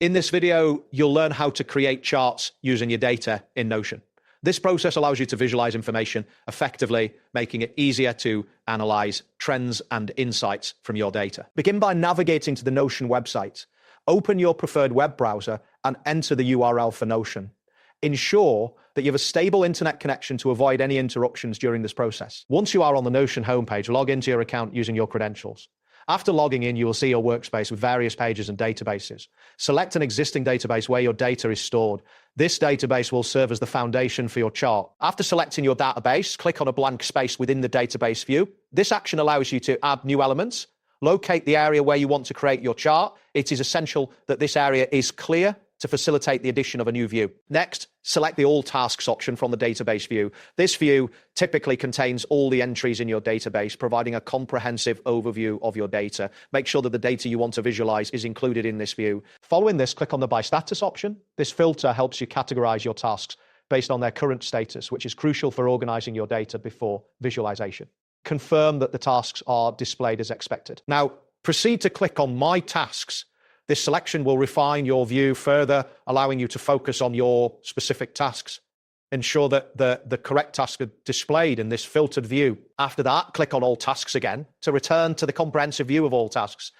In this video, you'll learn how to create charts using your data in Notion. This process allows you to visualize information effectively, making it easier to analyze trends and insights from your data. Begin by navigating to the Notion website. Open your preferred web browser and enter the URL for Notion. Ensure that you have a stable internet connection to avoid any interruptions during this process. Once you are on the Notion homepage, log into your account using your credentials. After logging in, you will see your workspace with various pages and databases. Select an existing database where your data is stored. This database will serve as the foundation for your chart. After selecting your database, click on a blank space within the database view. This action allows you to add new elements, locate the area where you want to create your chart. It is essential that this area is clear to facilitate the addition of a new view. Next, select the All Tasks option from the database view. This view typically contains all the entries in your database, providing a comprehensive overview of your data. Make sure that the data you want to visualize is included in this view. Following this, click on the By Status option. This filter helps you categorize your tasks based on their current status, which is crucial for organizing your data before visualization. Confirm that the tasks are displayed as expected. Now, proceed to click on My Tasks. This selection will refine your view further, allowing you to focus on your specific tasks. Ensure that the correct tasks are displayed in this filtered view. After that, click on All Tasks again to return to the comprehensive view of all tasks.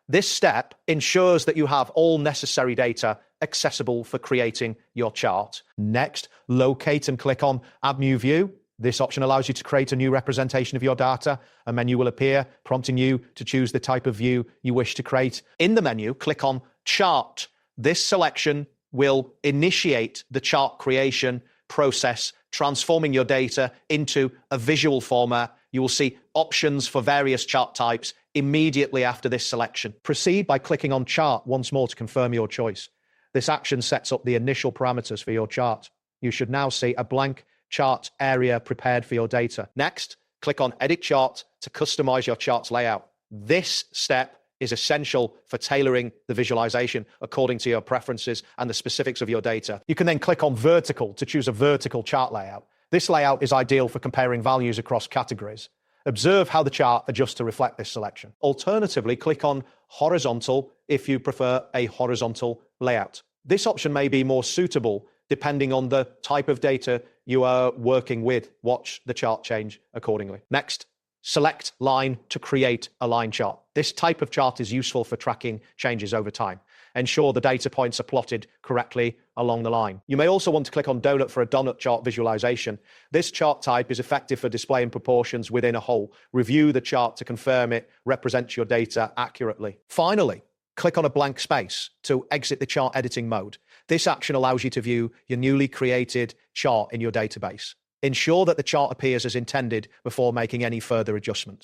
This step ensures that you have all necessary data accessible for creating your chart. Next, locate and click on Add New View. This option allows you to create a new representation of your data. A menu will appear, prompting you to choose the type of view you wish to create. In the menu, click on Chart. This selection will initiate the chart creation process, transforming your data into a visual format. You will see options for various chart types immediately after this selection. Proceed by clicking on Chart once more to confirm your choice. This action sets up the initial parameters for your chart. You should now see a blank chart area prepared for your data. Next, click on Edit Chart to customize your chart's layout. This step is essential for tailoring the visualization according to your preferences and the specifics of your data. You can then click on Vertical to choose a vertical chart layout. This layout is ideal for comparing values across categories. Observe how the chart adjusts to reflect this selection. Alternatively, click on Horizontal if you prefer a horizontal layout. This option may be more suitable depending on the type of data you are working with. Watch the chart change accordingly. Next, select Line to create a line chart. This type of chart is useful for tracking changes over time. Ensure the data points are plotted correctly along the line. You may also want to click on Donut for a donut chart visualization. This chart type is effective for displaying proportions within a whole. Review the chart to confirm it represents your data accurately. Finally, click on a blank space to exit the chart editing mode. This action allows you to view your newly created chart in your database. Ensure that the chart appears as intended before making any further adjustments.